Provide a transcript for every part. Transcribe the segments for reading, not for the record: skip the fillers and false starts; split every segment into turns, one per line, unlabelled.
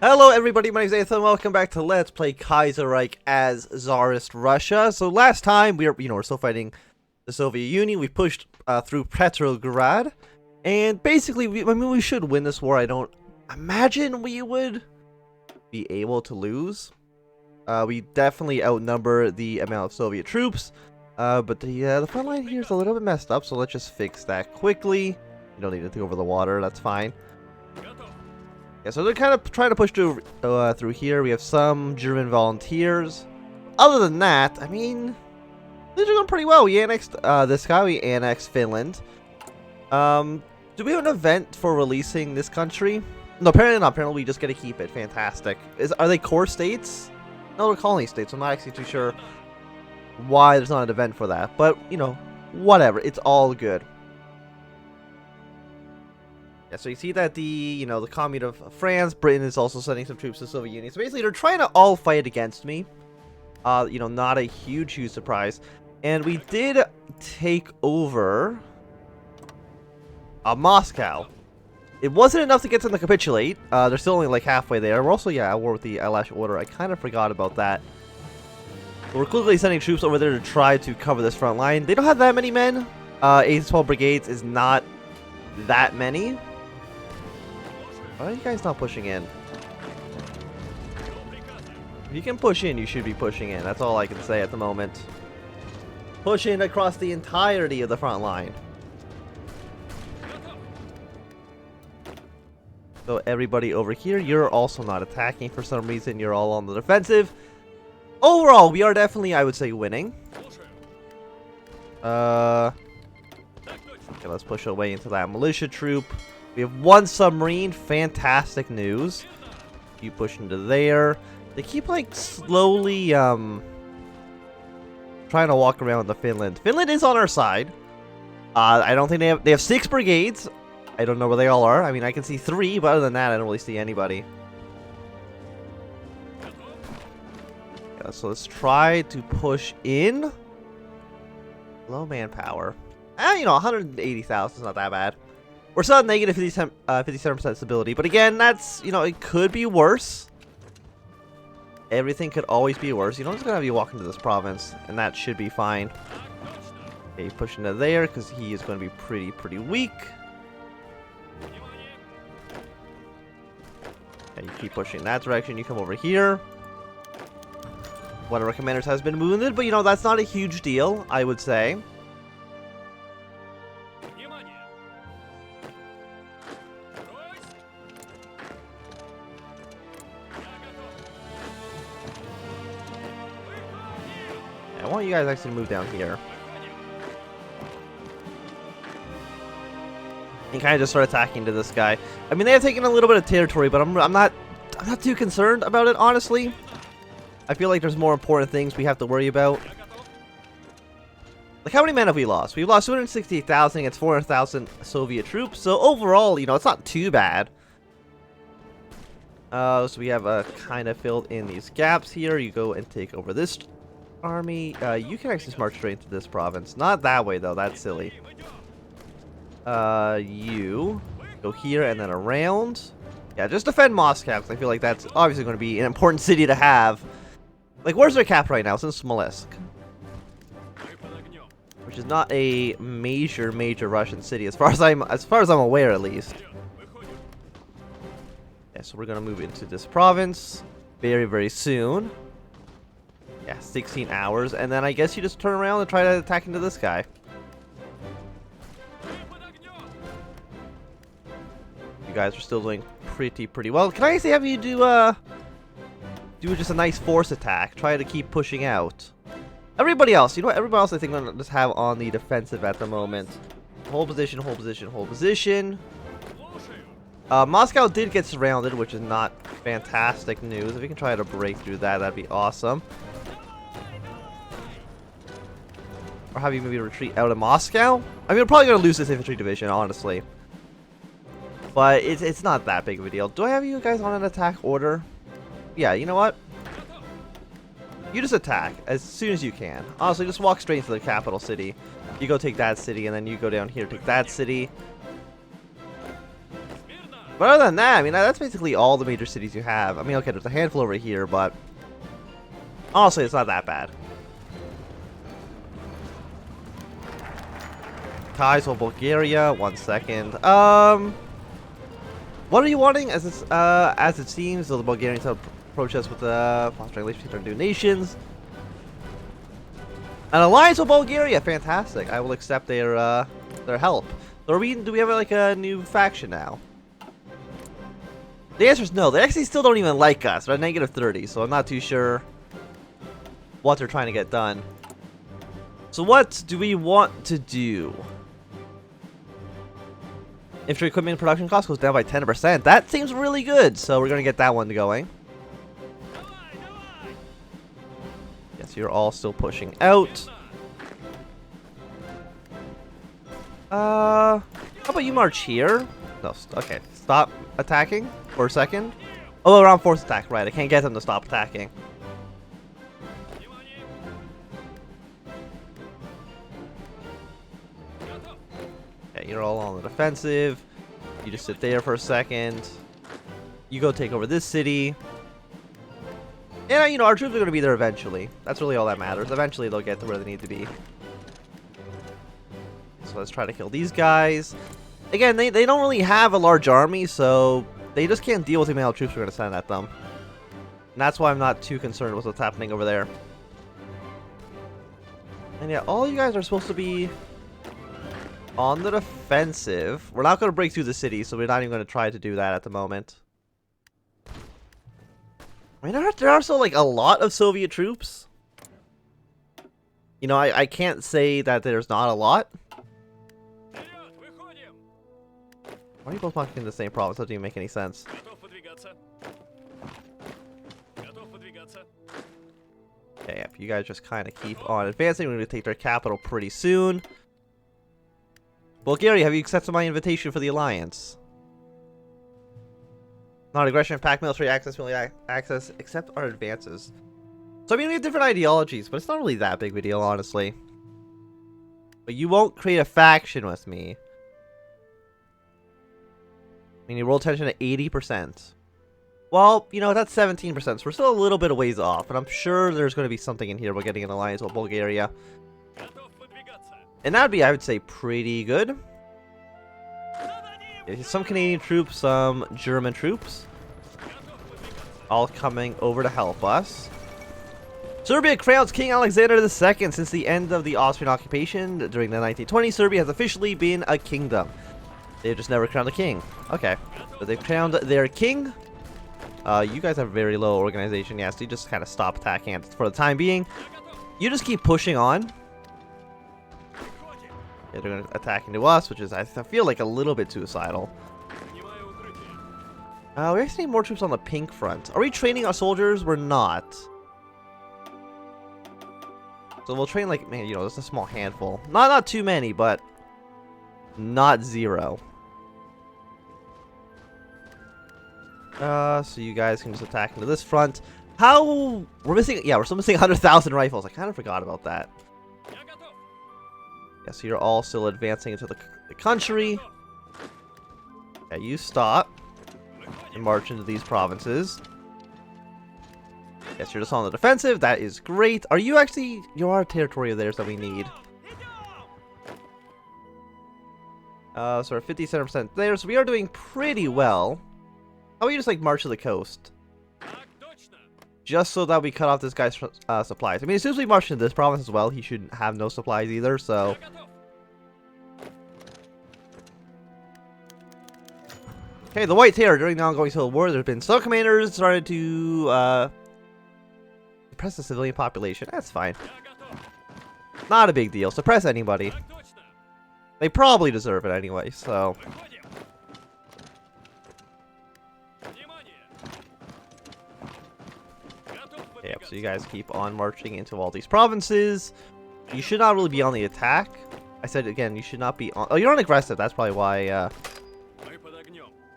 Hello everybody, my name is Ethan, welcome back to Let's Play Kaiserreich as Tsarist Russia. So last time, we're still fighting the Soviet Union. We pushed through Petrograd, and basically, we should win this war. I don't imagine we would be able to lose. We definitely outnumber the amount of Soviet troops, but the front line here is a little bit messed up, so let's just fix that quickly. You don't need to take over the water, that's fine. Yeah, so they're kind of trying to push through here. We have some German volunteers. Other than that, I mean, these are going pretty well. We annexed this guy. We annexed Finland. Do we have an event for releasing this country? No, apparently not. Apparently we just get to keep it. Fantastic. Are they core states? No, they're colony states. I'm not actually too sure why there's not an event for that. But, you know, whatever. It's all good. Yeah, so you see that the Commune of France, Britain is also sending some troops to the Soviet Union. So basically, they're trying to all fight against me. Not a huge surprise. And we did take over Moscow. It wasn't enough to get them to capitulate. They're still only like halfway there. We're also, at war with the Alash order. I kind of forgot about that. But we're quickly sending troops over there to try to cover this front line. They don't have that many men. 8 to 12 brigades is not that many. Why are you guys not pushing in? If you can push in, you should be pushing in. That's all I can say at the moment. Push in across the entirety of the front line. So everybody over here, you're also not attacking for some reason. You're all on the defensive. Overall, we are definitely, I would say, winning. Okay, let's push our way into that militia troop. We have 1 submarine. Fantastic news. You push into there. They keep like slowly trying to walk around the Finland. Finland is on our side. I don't think they have 6 brigades. I don't know where they all are. I mean, I can see 3, but other than that, I don't really see anybody. Yeah, so let's try to push in. Low manpower. 180,000 is not that bad. We're still at negative 57% stability, but again, that's, it could be worse. Everything could always be worse. I'm just gonna have you walk into this province, and that should be fine. Okay, you push into there because he is going to be pretty weak. Okay, you keep pushing in that direction. You come over here. One of our commanders has been wounded, but that's not a huge deal, I would say. I want you guys actually to move down here. And kind of just start attacking to this guy. I mean, they have taken a little bit of territory, but I'm not too concerned about it, honestly. I feel like there's more important things we have to worry about. Like, how many men have we lost? We've lost 268,000 against 400,000 Soviet troops. So overall, it's not too bad. So we have kind of filled in these gaps here. You go and take over this army. You can actually march straight into this province. Not that way, though. That's silly. You go here and then around. Yeah, just defend Moscow, because I feel like that's obviously going to be an important city to have. Like, where's their cap right now? It's in Smolensk, which is not a major Russian city, as far as I'm aware, at least. Yeah, so we're gonna move into this province very soon. Yeah, 16 hours, and then I guess you just turn around and try to attack into this guy. You guys are still doing pretty well. Can I actually have you do just a nice force attack? Try to keep pushing out. Everybody else, everybody else I think I'm gonna just have on the defensive at the moment. Hold position. Moscow did get surrounded, which is not fantastic news. If we can try to break through that, that'd be awesome. Or have you maybe retreat out of Moscow? I mean, we're probably gonna lose this infantry division, honestly. But it's not that big of a deal. Do I have you guys on an attack order? Yeah, you know what? You just attack as soon as you can. Honestly, just walk straight into the capital city. You go take that city, and then you go down here, take that city. But other than that, I mean, that's basically all the major cities you have. I mean, okay, there's a handful over here, but honestly, it's not that bad. Kaiserreich, Bulgaria. 1 second. What are you wanting? As it seems, the Bulgarians have approached us with fostering relations between our two nations. An alliance with Bulgaria, fantastic. I will accept their help. So do we have like a new faction now? The answer is no. They actually still don't even like us. We're at -30, so I'm not too sure what they're trying to get done. So what do we want to do? Infantry equipment production cost goes down by 10%. That seems really good. So we're gonna get that one going. Yes, you're all still pushing out. How about you march here? No, okay. Stop attacking for a second. Oh, around force attack. Right, I can't get them to stop attacking. Okay, you're all on the defensive. You just sit there for a second. You go take over this city. And, you know, our troops are going to be there eventually. That's really all that matters. Eventually, they'll get to where they need to be. So let's try to kill these guys. Again, they don't really have a large army, so they just can't deal with the amount of troops we're going to send at them. And that's why I'm not too concerned with what's happening over there. And yeah, all you guys are supposed to be on the defensive. We're not going to break through the city, so we're not even going to try to do that at the moment. I mean, there are still like a lot of Soviet troops. You know, I can't say that there's not a lot. Why are you both marching in the same province? That doesn't even make any sense. Okay, if you guys just kind of keep on advancing, we're going to take their capital pretty soon. Bulgaria, have you accepted my invitation for the alliance? Non-aggression, pact military access, accept our advances. So I mean, we have different ideologies, but it's not really that big of a deal, honestly. But you won't create a faction with me. I mean, you roll tension at 80%. Well, you know, that's 17%, so we're still a little bit of ways off, and I'm sure there's going to be something in here about getting an alliance with Bulgaria. And that would be, I would say, pretty good. Yeah, some Canadian troops, some German troops. All coming over to help us. Serbia crowns King Alexander II since the end of the Austrian occupation during the 1920s. Serbia has officially been a kingdom. They've just never crowned a king. Okay, so they've crowned their king. You guys have very low organization. Yes, so you just kind of stop attacking for the time being. You just keep pushing on. Yeah, they're going to attack into us, which is, I feel like, a little bit suicidal. We actually need more troops on the pink front. Are we training our soldiers? We're not. So we'll train, like, man, you know, just a small handful. Not too many, but not zero. So you guys can just attack into this front. How? We're missing, yeah, we're still missing 100,000 rifles. I kind of forgot about that. Yeah, so you're all still advancing into the country. Yeah, you stop and march into these provinces. Yes, you're just on the defensive. That is great. Are you actually... You are a territory of theirs that we need. So we're 57% there. So we are doing pretty well. How about you just, like, march to the coast? Just so that we cut off this guy's supplies. I mean, as soon as we march into this province as well, he should have no supplies either, so... Okay, the White Terror. During the ongoing Civil War, there have been some commanders started to, suppress the civilian population. That's fine. Not a big deal. Suppress anybody. They probably deserve it anyway, so... Yep, so you guys keep on marching into all these provinces. You should not really be on the attack. I said again, you should not be on... Oh, you're on aggressive. That's probably why,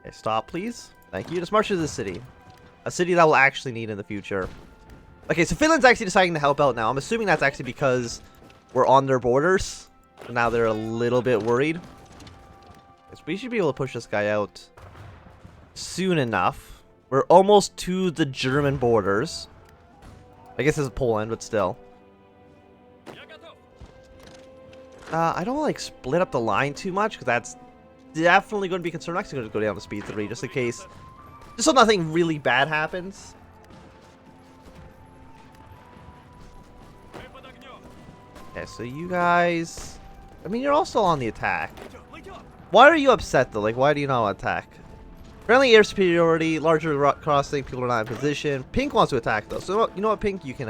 Okay, stop, please. Thank you. Just march to the city. A city that we'll actually need in the future. Okay, so Finland's actually deciding to help out now. I'm assuming that's actually because we're on their borders. So now they're a little bit worried. So we should be able to push this guy out. soon enough. We're almost to the German borders. I guess this is Poland, but still. I don't like split up the line too much, because that's definitely going to be concerned. I'm actually going to go down to speed 3 just in case. Just so nothing really bad happens. Okay, so you guys... I mean, you're also on the attack. Why are you upset, though? Like, why do you not want to attack? Friendly air superiority, larger crossing, people are not in position. Pink wants to attack, though. So, you know what, Pink? You can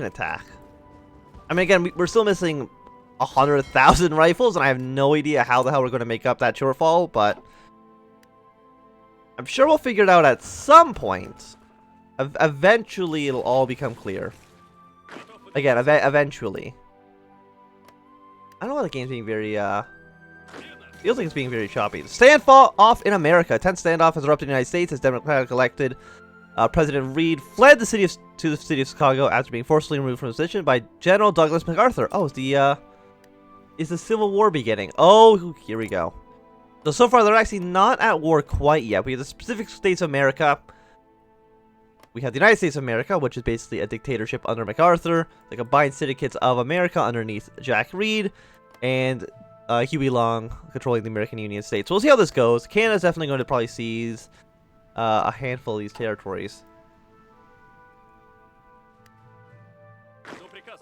attack. I mean, again, we're still missing 100,000 rifles, and I have no idea how the hell we're going to make up that shortfall, but I'm sure we'll figure it out at some point. Eventually, it'll all become clear. Again, eventually. I don't know why the game's being very, feels like it's being very choppy. Standoff in America. 10th standoff has erupted in the United States as Democratic elected President Reed fled to the city of Chicago after being forcibly removed from his position by General Douglas MacArthur. Oh, is the Civil War beginning? Oh, here we go. So far, they're actually not at war quite yet. We have the specific states of America. We have the United States of America, which is basically a dictatorship under MacArthur, the combined syndicates of America underneath Jack Reed, and Huey Long controlling the American Union states. So we'll see how this goes. Canada's definitely going to probably seize a handful of these territories.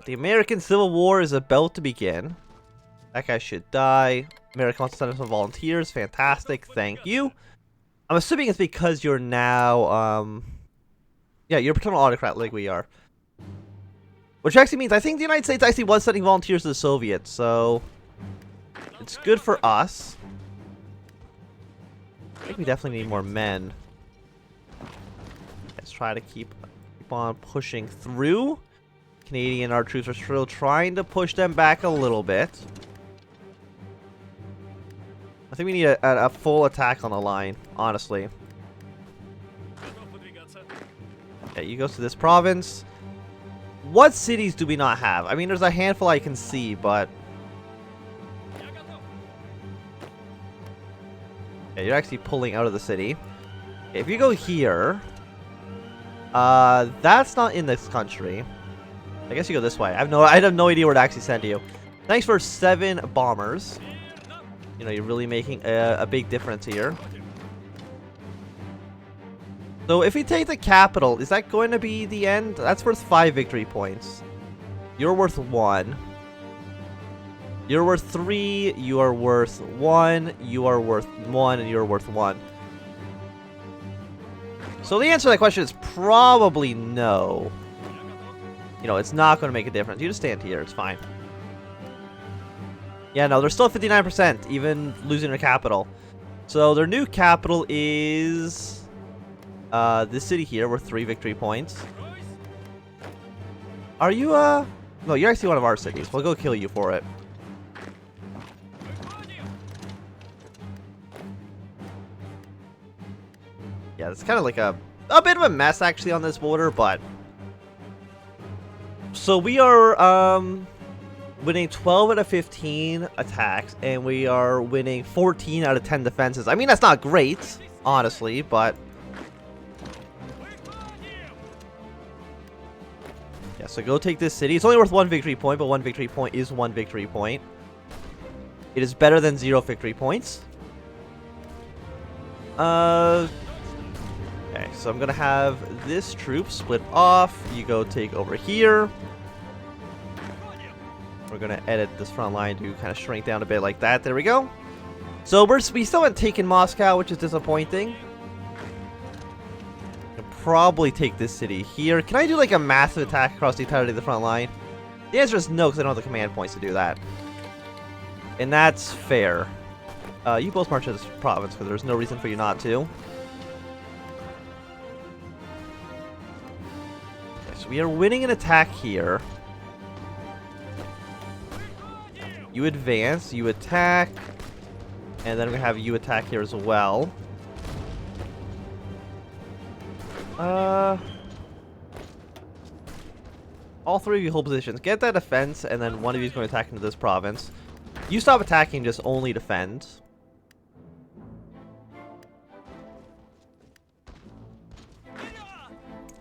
The American Civil War is about to begin. That guy should die. America wants to send us some volunteers. Fantastic. Thank you. I'm assuming it's because you're now, yeah, you're a paternal autocrat like we are. Which actually means I think the United States actually was sending volunteers to the Soviets, so it's good for us. I think we definitely need more men. Let's try to keep on pushing through. Canadian, our troops are still trying to push them back a little bit. I think we need a full attack on the line, honestly. Okay, you go to this province. What cities do we not have? I mean, there's a handful I can see, but... Okay, you're actually pulling out of the city. Okay, if you go here... that's not in this country. I guess you go this way. I have no idea where to actually send you. Thanks for 7 bombers. You know, you're really making a big difference here. So if we take the capital, is that going to be the end? That's worth 5 victory points. You're worth 1. You're worth 3. You are worth 1. You are worth 1, and you're worth 1. So the answer to that question is probably no. You know, it's not going to make a difference. You just stand here. It's fine. Yeah, no, they're still 59%, even losing their capital. So their new capital is... this city here, worth 3 victory points. Are you, No, you're actually one of our cities. We'll go kill you for it. Yeah, it's kind of like a bit of a mess, actually, on this border, but... So we are, winning 12 out of 15 attacks, and we are winning 14 out of 10 defenses. I mean, that's not great, honestly, but... Yeah, so go take this city. It's only worth 1 victory point, but 1 victory point is 1 victory point. It is better than 0 victory points. Okay, so I'm gonna have this troop split off. You go take over here. We're gonna edit this front line to kind of shrink down a bit like that. There we go. So we still haven't taken Moscow, which is disappointing. Can probably take this city here. Can I do like a massive attack across the entirety of the front line? The answer is no, because I don't have the command points to do that. And that's fair. You both march to this province, because there's no reason for you not to. Okay, so we are winning an attack here. You advance, you attack, and then we're gonna have you attack here as well. All 3 of you hold positions. Get that defense, and then one of you is going to attack into this province. You stop attacking, just only defend.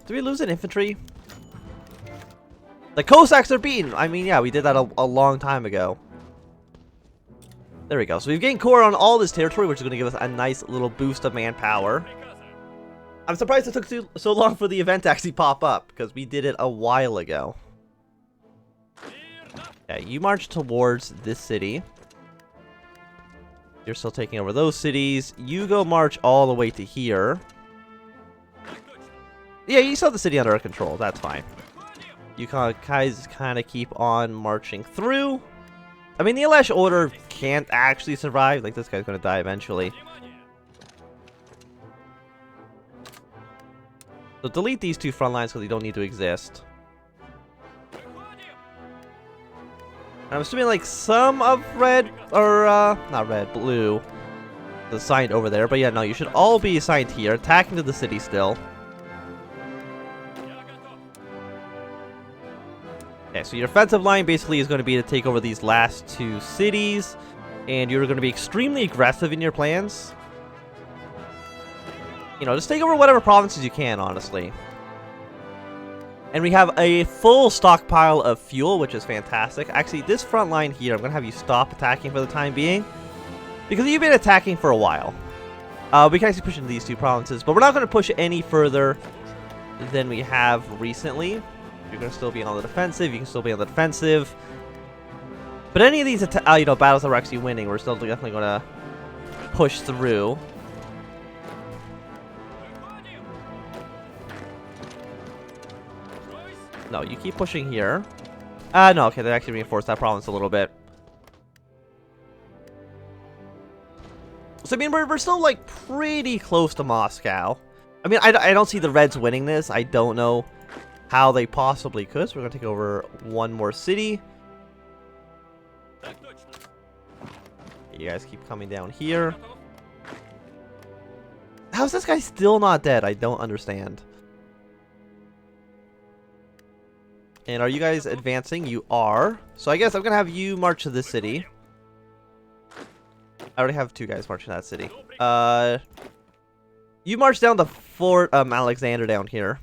Did we lose an infantry? The Cossacks are beaten! I mean, yeah, we did that a long time ago. There we go. So we've gained core on all this territory, which is going to give us a nice little boost of manpower. I'm surprised it took so long for the event to actually pop up, because we did it a while ago. Okay, you march towards this city. You're still taking over those cities. You go march all the way to here. Yeah, you still have the city under control. That's fine. You guys kind of keep on marching through. I mean, the Alash order can't actually survive. Like, this guy's going to die eventually. So delete these two front lines because they don't need to exist. I'm assuming like some of red, or not red, blue is assigned over there. But yeah, no, you should all be assigned here, attacking to the city still. Okay, so your offensive line basically is going to be to take over these last two cities. And you're going to be extremely aggressive in your plans. You know, just take over whatever provinces you can, honestly. And we have a full stockpile of fuel, which is fantastic. Actually, this front line here, I'm going to have you stop attacking for the time being. Because you've been attacking for a while. We can actually push into these two provinces, but we're not going to push any further than we have recently. You're going to still be on the defensive. You can still be on the defensive. But any of these you know, battles that we're actually winning, we're still definitely going to push through. No, you keep pushing here. No, okay, they actually reinforced that province a little bit. So, I mean, we're still, like, pretty close to Moscow. I mean, I don't see the Reds winning this. I don't know how they possibly could. So we're going to take over one more city. You guys keep coming down here. How's this guy still not dead? I don't understand. And are you guys advancing? You are. So I guess I'm going to have you march to this city. I already have two guys marching to that city. You march down to Fort Alexander down here.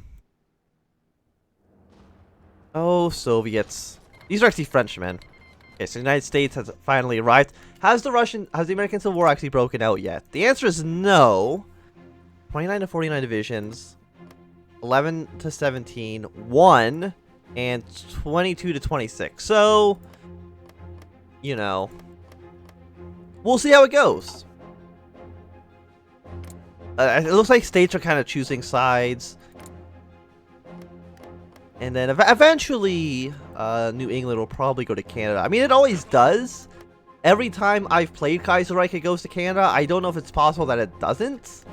Oh, Soviets. These are actually Frenchmen. Okay, so the United States has finally arrived. Has the American Civil War actually broken out yet? The answer is no. 29 to 49 divisions. 11 to 17. 1. And 22 to 26. So, you know, we'll see how it goes. It looks like states are kind of choosing sides. And then eventually, New England will probably go to Canada. I mean, it always does. Every time I've played Kaiserreich, it goes to Canada. I don't know if it's possible that it doesn't.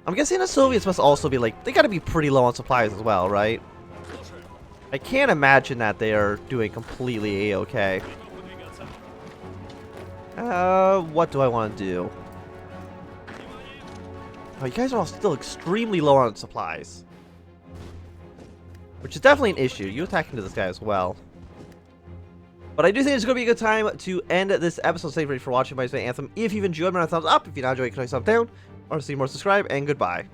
I'm guessing the Soviets must also be like, they gotta be pretty low on supplies as well, right? I can't imagine that they are doing completely A-okay. What do I want to do? Oh, you guys are all still extremely low on supplies. Which is definitely an issue. You attacking to this guy as well. But I do think it's going to be a good time to end this episode. Thank you for watching my Anthem. If you've enjoyed, remember to thumbs up. If you not enjoyed, you can thumbs down. Or to see more, subscribe, and goodbye.